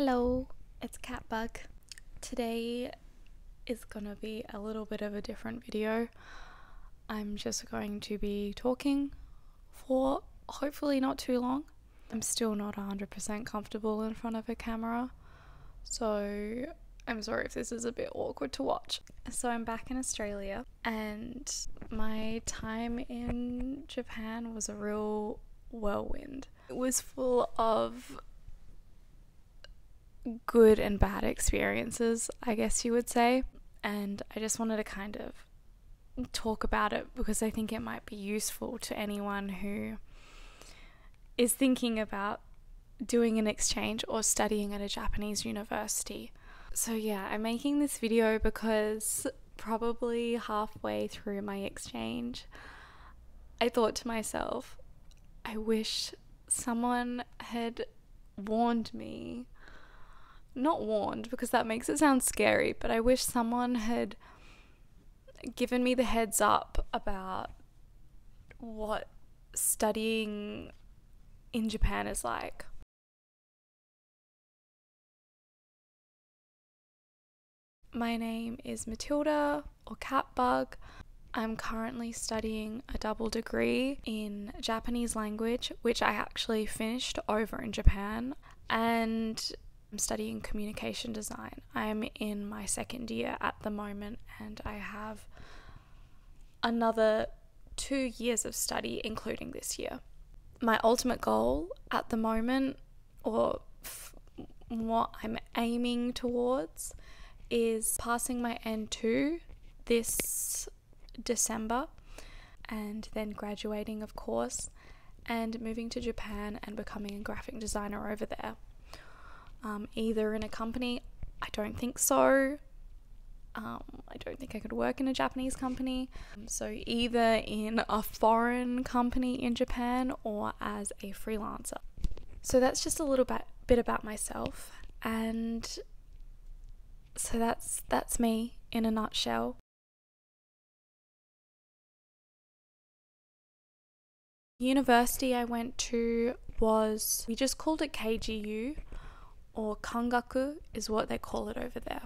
Hello, it's Catbug. Today is gonna be a little bit of a different video. I'm just going to be talking for hopefully not too long. I'm still not 100% comfortable in front of a camera, so I'm sorry if this is a bit awkward to watch. So I'm back in Australia, and my time in Japan was a real whirlwind. It was full of good and bad experiences, I guess you would say, and I just wanted to kind of talk about it because I think it might be useful to anyone who is thinking about doing an exchange or studying at a Japanese university. So yeah, I'm making this video because probably halfway through my exchange I thought to myself, I wish someone had warned me. Not warned, because that makes it sound scary, but I wish someone had given me the heads up about what studying in Japan is like. My name is Matilda, or Catbug. I'm currently studying a double degree in Japanese language, which I actually finished over in Japan, and I'm studying communication design. I'm in my second year at the moment, and I have another 2 years of study, including this year. My ultimate goal at the moment, or what I'm aiming towards, is passing my N2 this December, and then graduating, of course, and moving to Japan and becoming a graphic designer over there. Either in a company, I don't think so. I don't think I could work in a Japanese company. So either in a foreign company in Japan or as a freelancer. So that's just a little bit about myself, and so that's me in a nutshell. University I went to was, we just called it KGU, or Kangaku is what they call it over there.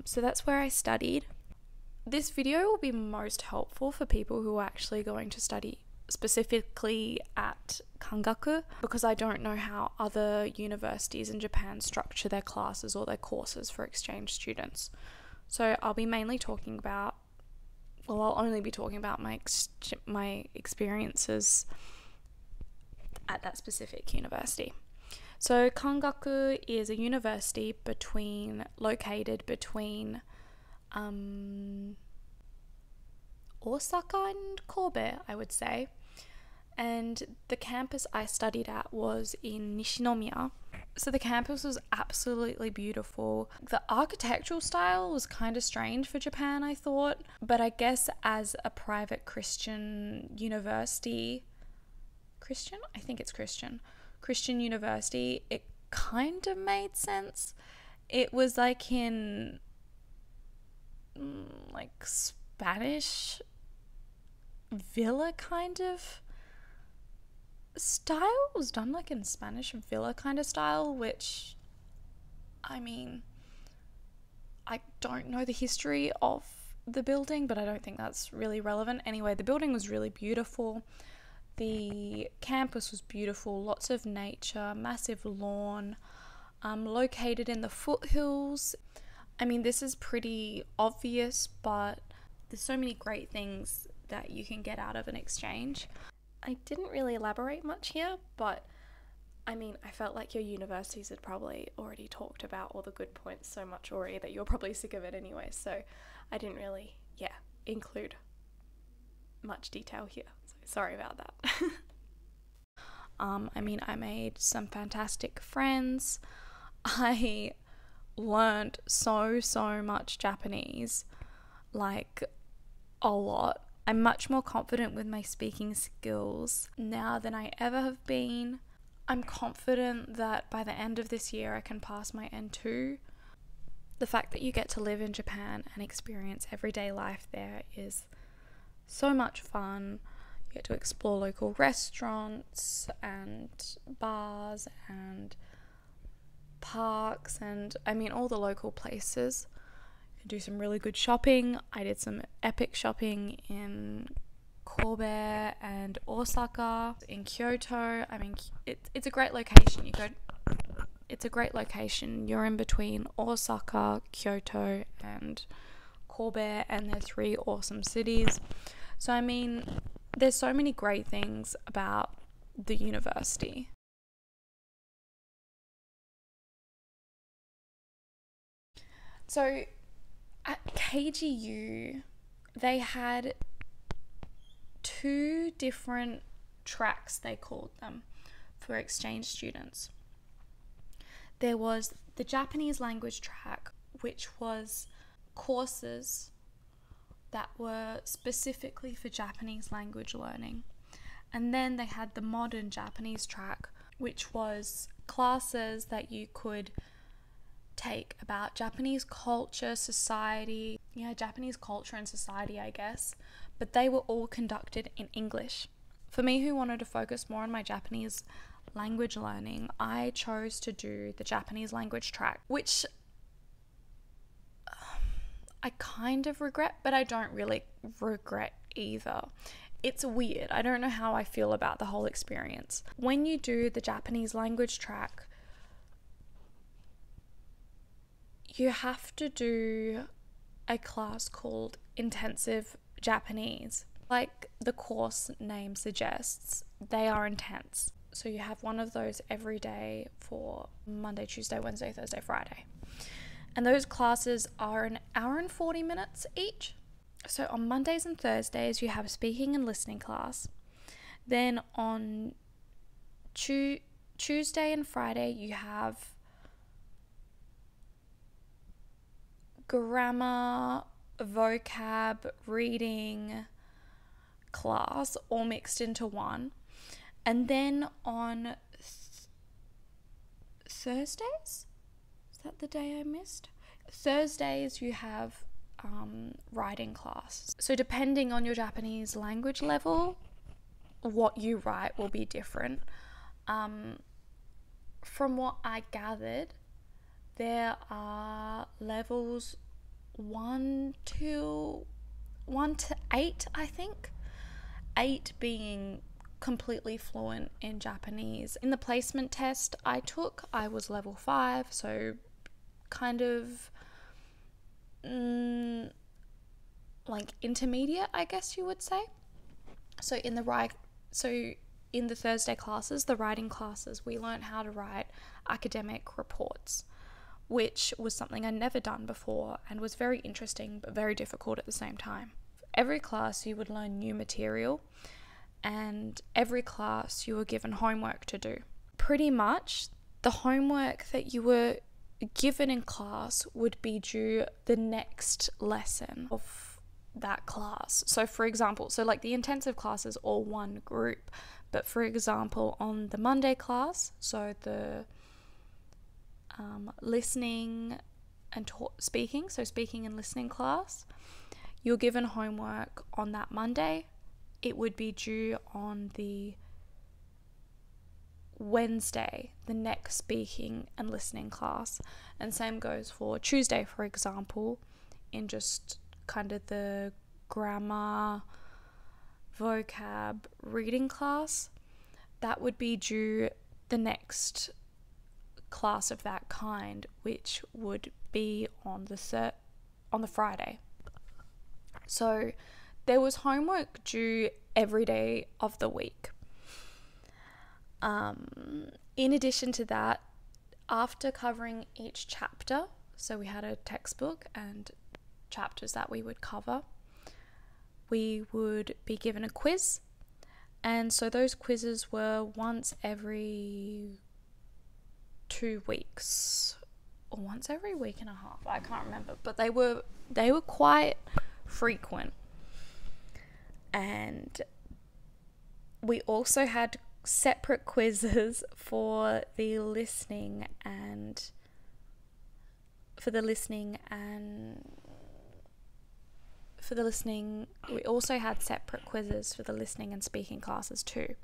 So that's where I studied. This video will be most helpful for people who are actually going to study specifically at Kangaku, because I don't know how other universities in Japan structure their classes or their courses for exchange students. So I'll be mainly talking about, well, I'll only be talking about my experiences at that specific university. So Kangaku is a university located between Osaka and Kobe, I would say. And the campus I studied at was in Nishinomiya. So the campus was absolutely beautiful. The architectural style was kind of strange for Japan, I thought. But I guess as a private Christian university, I think it's Christian university, it kind of made sense. It was like in Spanish villa kind of style. It was done like in Spanish villa kind of style, which, I mean, I don't know the history of the building, but I don't think that's really relevant. Anyway, the building was really beautiful. The campus was beautiful, lots of nature, massive lawn, located in the foothills. I mean, this is pretty obvious, but there's so many great things that you can get out of an exchange. I didn't really elaborate much here, but I mean, I felt like your universities had probably already talked about all the good points so much already that you're probably sick of it anyway, so I didn't really, include much detail here. Sorry about that. I mean, I made some fantastic friends. I learned so much Japanese, like a lot. I'm much more confident with my speaking skills now than I ever have been. I'm confident that by the end of this year I can pass my N2. The fact that you get to live in Japan and experience everyday life there is so much fun. You get to explore local restaurants and bars and parks and all the local places. You can do some really good shopping. I did some epic shopping in Kobe and Osaka, in Kyoto. It's a great location. It's a great location. You're in between Osaka, Kyoto, and Kobe, and they're 3 awesome cities. So there's so many great things about the university. So at KGU, they had 2 different tracks, they called them, for exchange students. There was the Japanese language track, which was courses that were specifically for Japanese language learning. And then they had the modern Japanese track, which was classes that you could take about Japanese culture, society, Japanese culture and society, I guess, but they were all conducted in English. For me, who wanted to focus more on my Japanese language learning, I chose to do the Japanese language track, which I kind of regret, but I don't really regret either. It's weird. I don't know how I feel about the whole experience. When you do the Japanese language track, you have to do a class called Intensive Japanese. Like the course name suggests, they are intense. So you have one of those every day for Monday, Tuesday, Wednesday, Thursday, Friday. And those classes are an hour and 40 minutes each. So on Mondays and Thursdays, you have a speaking and listening class. Then on Tuesday and Friday, you have grammar, vocab, reading class all mixed into one. And then on Thursdays, is that the day I missed? Thursdays you have writing class. So depending on your Japanese language level, what you write will be different. From what I gathered, there are levels 1 to 8, I think. 8 being completely fluent in Japanese. In the placement test I took, I was level 5, so kind of like intermediate, I guess you would say. So in the Thursday classes, the writing classes, we learned how to write academic reports, which was something I'd never done before and was very interesting but very difficult at the same time. Every class you would learn new material, and every class you were given homework to do. Pretty much the homework that you were given in class would be due the next lesson of that class. So for example, like the intensive class is all one group, but for example on the Monday class, so the listening and speaking and listening class, you're given homework on that Monday. It would be due on the Wednesday, the next speaking and listening class. And same goes for Tuesday, for example, in just kind of the grammar, vocab, reading class. That would be due the next class of that kind, which would be on the Friday. So there was homework due every day of the week. In addition to that, after covering each chapter, so we had a textbook and chapters that we would cover, we would be given a quiz. And so those quizzes were once every 2 weeks or once every week and a half, I can't remember, but they were quite frequent. And we also had separate quizzes for the listening and we also had separate quizzes for the listening and speaking classes too.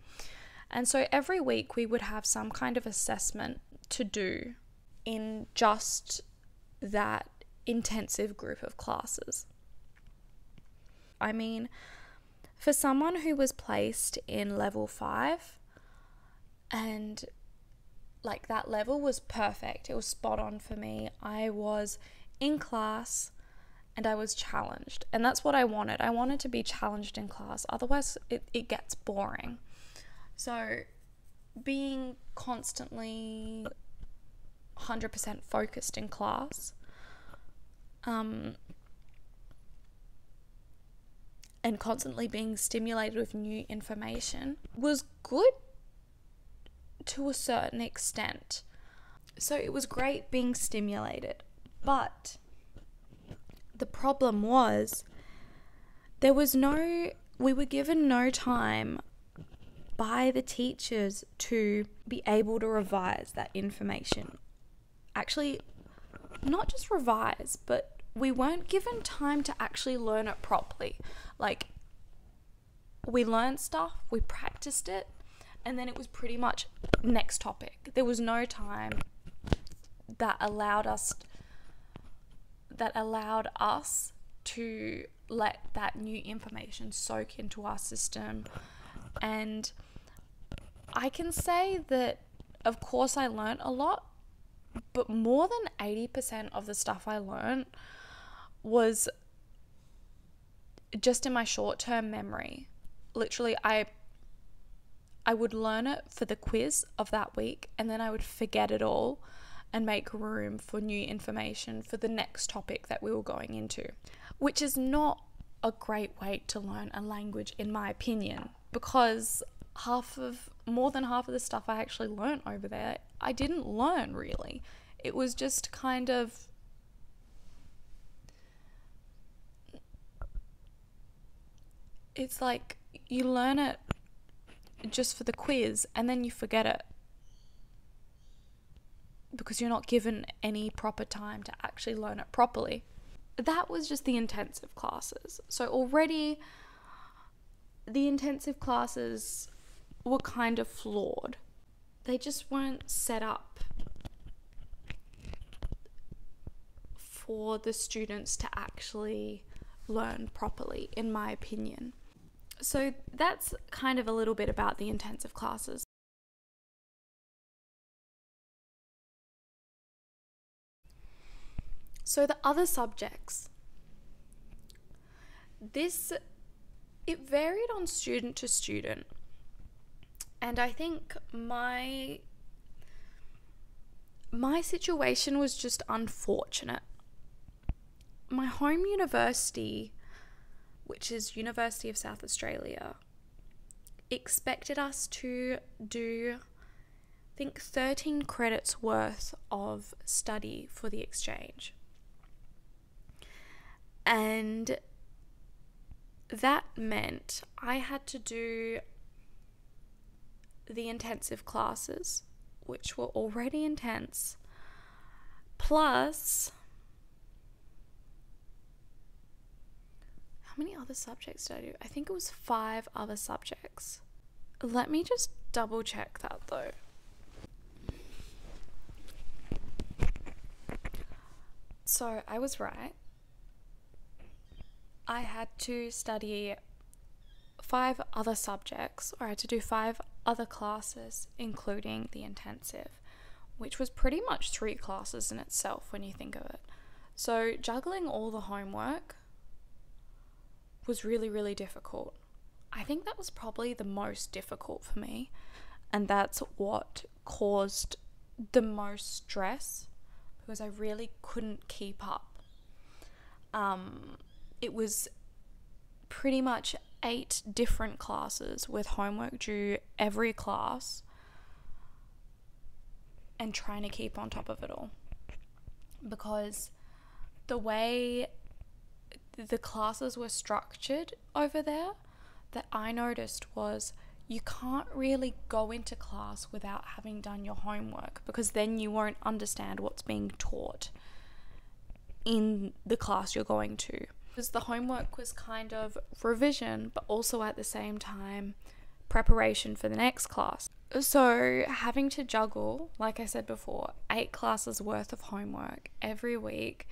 And so every week we would have some kind of assessment to do in just that intensive group of classes. I mean, for someone who was placed in level 5, and like that level was perfect, it was spot on for me. I was in class and I was challenged, and that's what I wanted. I wanted to be challenged in class, otherwise it gets boring. So being constantly 100% focused in class, and constantly being stimulated with new information was good to a certain extent. So it was great being stimulated, but the problem was we were given no time by the teachers to be able to revise that information. Actually, not just revise, but we weren't given time to actually learn it properly. Like, we learned stuff, we practiced it, and then it was pretty much next topic. There was no time that allowed us to let that new information soak into our system. And I can say that, of course, I learned a lot, but more than 80% of the stuff I learned was just in my short-term memory. Literally, I would learn it for the quiz of that week, and then I would forget it all and make room for new information for the next topic that we were going into, which is not a great way to learn a language, in my opinion, because more than half of the stuff I actually learned over there, I didn't learn really. It was just kind of it's like you learn it just for the quiz and then you forget it because you're not given any proper time to actually learn it properly. That was just the intensive classes. So already the intensive classes were kind of flawed. They just weren't set up for the students to actually learn properly, in my opinion. So that's kind of a little bit about the intensive classes. So the other subjects, it varied on student to student. And I think my situation was just unfortunate. My home university, which is University of South Australia, expected us to do, I think, 13 credits worth of study for the exchange. And that meant I had to do the intensive classes, which were already intense, plus how many other subjects did I do? I think it was 5 other subjects. Let me just double check that though. So I was right. I had to study 5 other subjects, or I had to do 5 other classes, including the intensive, which was pretty much 3 classes in itself when you think of it. So juggling all the homework was really, really difficult. I think that was probably the most difficult for me, and that's what caused the most stress, because I really couldn't keep up. It was pretty much 8 different classes with homework due every class, and trying to keep on top of it all, because the way the classes were structured over there that I noticed was you can't really go into class without having done your homework, because then you won't understand what's being taught in the class you're going to. Because the homework was kind of revision, but also at the same time preparation for the next class. So having to juggle, like I said before, 8 classes worth of homework every week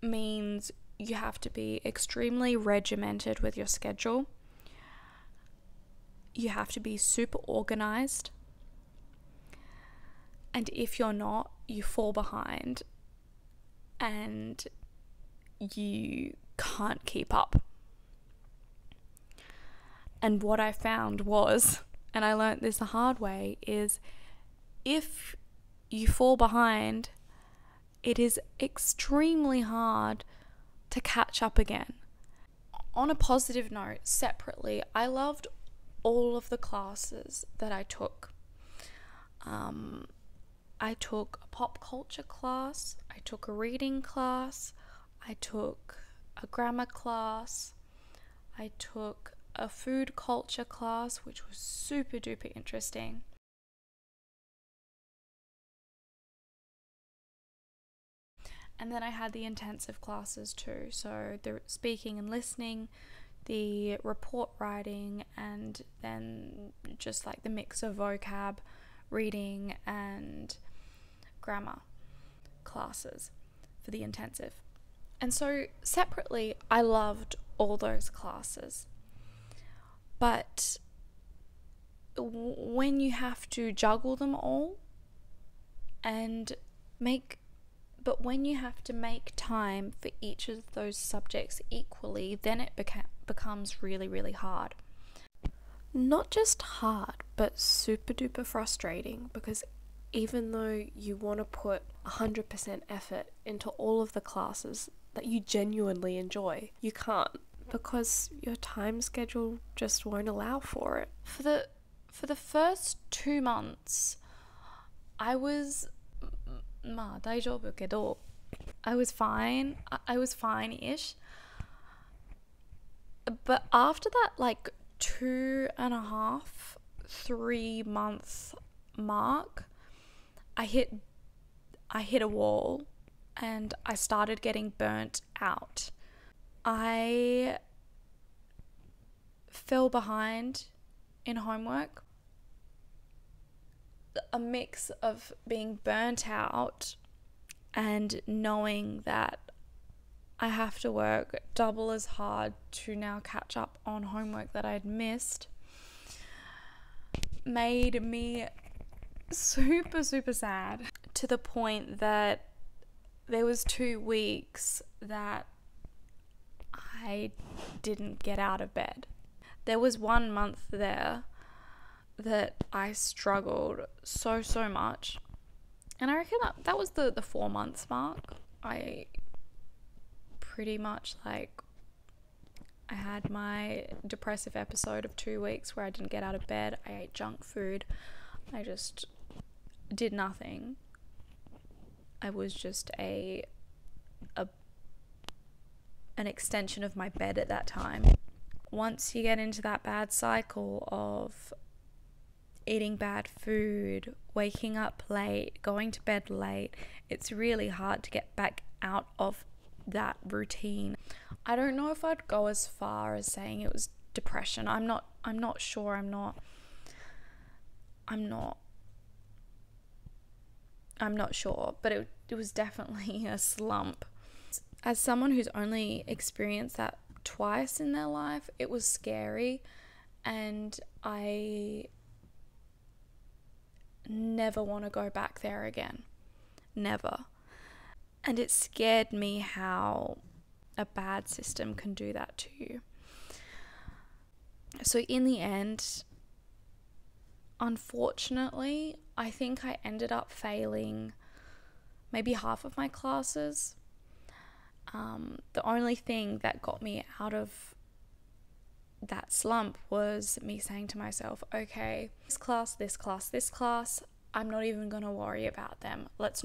means you have to be extremely regimented with your schedule. You have to be super organized. And if you're not, you fall behind and you can't keep up. And what I found was, and I learned this the hard way, is if you fall behind, it is extremely hard to catch up again. On a positive note, separately, I loved all of the classes that I took. I took a pop culture class, I took a reading class, I took a grammar class, I took a food culture class, which was super duper interesting. And then I had the intensive classes too, so the speaking and listening, the report writing, and then just like the mix of vocab, reading and grammar classes for the intensive. And so separately, I loved all those classes. But when you have to juggle them all when you have to make time for each of those subjects equally, then it becomes really, really hard. Not just hard, but super duper frustrating, because even though you want to put 100% effort into all of the classes that you genuinely enjoy, you can't, because your time schedule just won't allow for it. For the first 2 months, I was I was fine. I was fine-ish. But after that, like 2.5, 3 month mark, I hit a wall and I started getting burnt out. I fell behind in homework. A mix of being burnt out and knowing that I have to work double as hard to now catch up on homework that I'd missed made me super, super sad, to the point that there was 2 weeks that I didn't get out of bed. There was 1 month there that I struggled so much, and I reckon that was the 4 months mark. I pretty much I had my depressive episode of 2 weeks where I didn't get out of bed. I ate junk food. I just did nothing. I was just an extension of my bed at that time. Once you get into that bad cycle of eating bad food, waking up late, going to bed late, it's really hard to get back out of that routine. I don't know if I'd go as far as saying it was depression. I'm not sure. I'm not sure, but it was definitely a slump. As someone who's only experienced that twice in their life, it was scary, and I never want to go back there again. Never. And it scared me how a bad system can do that to you. So in the end, unfortunately, I think I ended up failing maybe half of my classes. The only thing that got me out of that slump was me saying to myself, okay, this class, I'm not even going to worry about them. Let's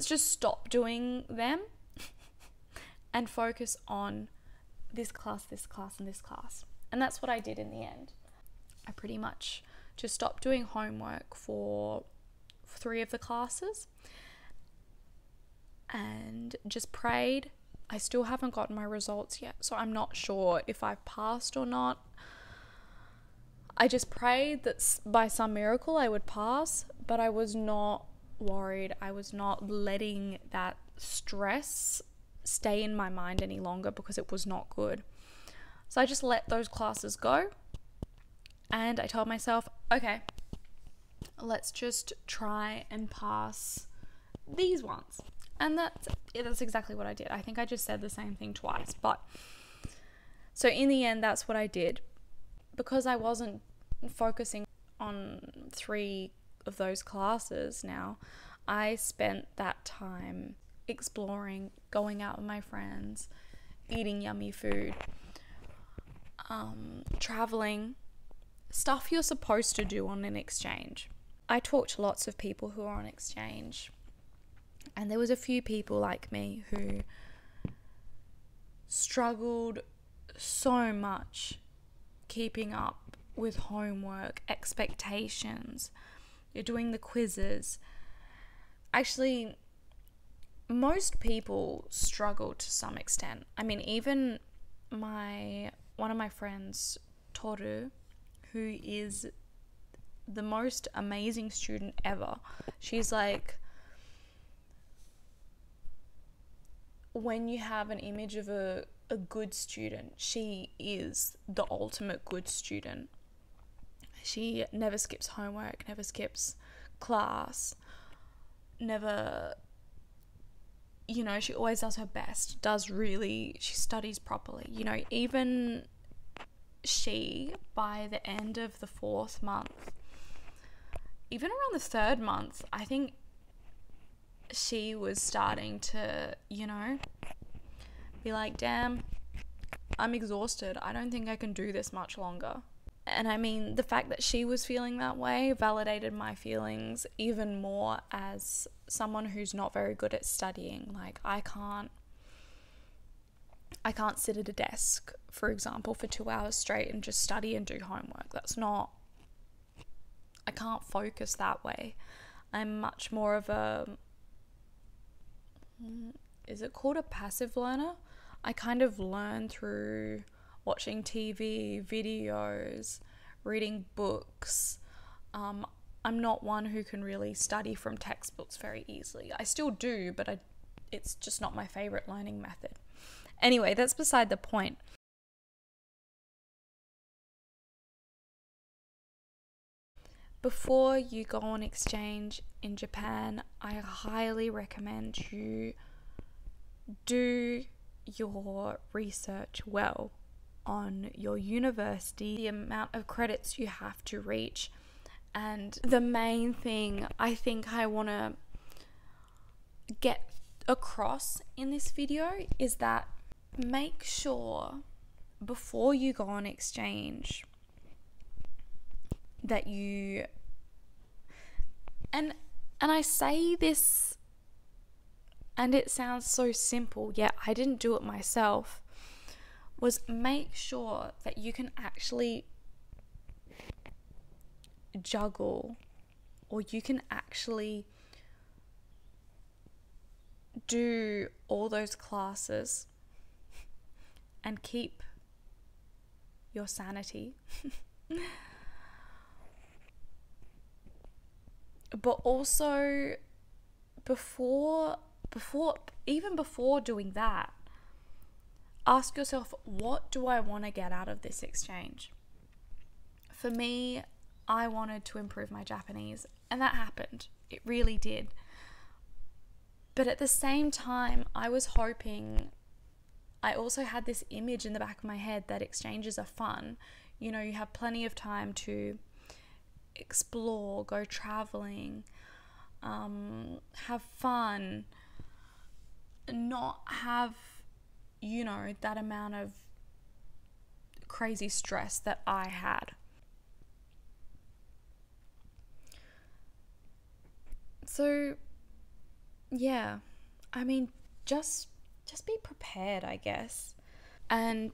just stop doing them and focus on this class, and this class. And that's what I did in the end. I pretty much just stopped doing homework for 3 of the classes and just prayed. I still haven't gotten my results yet, so I'm not sure if I've passed or not. I just prayed that by some miracle I would pass, but I was not worried. I was not letting that stress stay in my mind any longer because it was not good. So I just let those classes go, and I told myself, okay, let's just try and pass these ones. And that's exactly what I did. I think I just said the same thing twice. But so in the end, that's what I did. Because I wasn't focusing on 3 of those classes now, I spent that time exploring, going out with my friends, eating yummy food, traveling, stuff you're supposed to do on an exchange. I talked to lots of people who are on exchange, and there was a few people like me who struggled so much keeping up with homework, expectations. You're doing the quizzes. Actually, most people struggle to some extent. I mean, even one of my friends, Toru, who is the most amazing student ever. She's like, when you have an image of a good student, she is the ultimate good student. She never skips homework, never skips class, never, she always does her best, she studies properly. Even she, by the end of the 4th month, even around the 3rd month, I think she was starting to, be like, damn, I'm exhausted. I don't think I can do this much longer. And I mean, the fact that she was feeling that way validated my feelings even more as someone who's not very good at studying. Like, I can't sit at a desk, for example, for 2 hours straight and just study and do homework. I can't focus that way. I'm much more of is it called a passive learner? I kind of learn through watching TV, videos, reading books. I'm not one who can really study from textbooks very easily. I still do, but it's just not my favorite learning method. Anyway, that's beside the point. Before you go on exchange in Japan, I highly recommend you do your research well on your university, the amount of credits you have to reach. And the main thing I think I want to get across in this video is that make sure before you go on exchange that you, and I say this and it sounds so simple, yet I didn't do it myself, was make sure that you can actually juggle, or you can actually do all those classes and keep your sanity. But also before doing that, ask yourself, what do I want to get out of this exchange? For me, I wanted to improve my Japanese, and that happened. It really did. But at the same time, I also had this image in the back of my head that exchanges are fun. You have plenty of time to explore, go traveling, have fun, not have, that amount of crazy stress that I had. So, yeah, I mean, just be prepared, I guess. And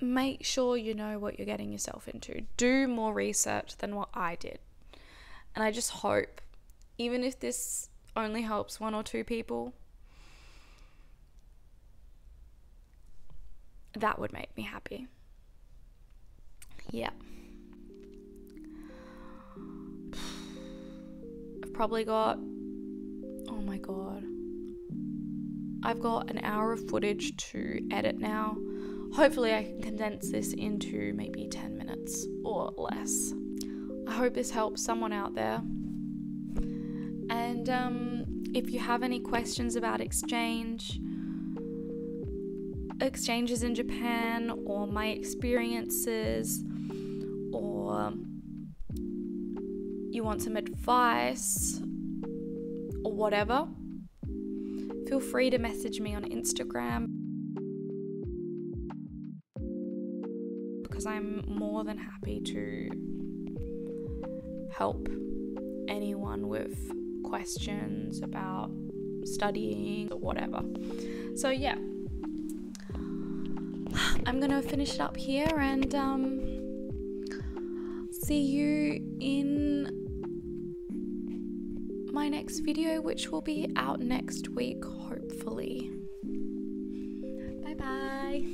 make sure you know what you're getting yourself into. Do more research than what I did. And I just hope, even if this only helps 1 or 2 people, that would make me happy. Yeah. I've probably got, oh my god, I've got an hour of footage to edit now. Hopefully I can condense this into maybe 10 minutes or less. I hope this helps someone out there. And if you have any questions about exchanges in Japan, or my experiences, or you want some advice or whatever, feel free to message me on Instagram, because I'm more than happy to help anyone with questions about studying or whatever. So yeah, I'm gonna finish it up here and see you in my next video, which will be out next week, hopefully. Bye bye.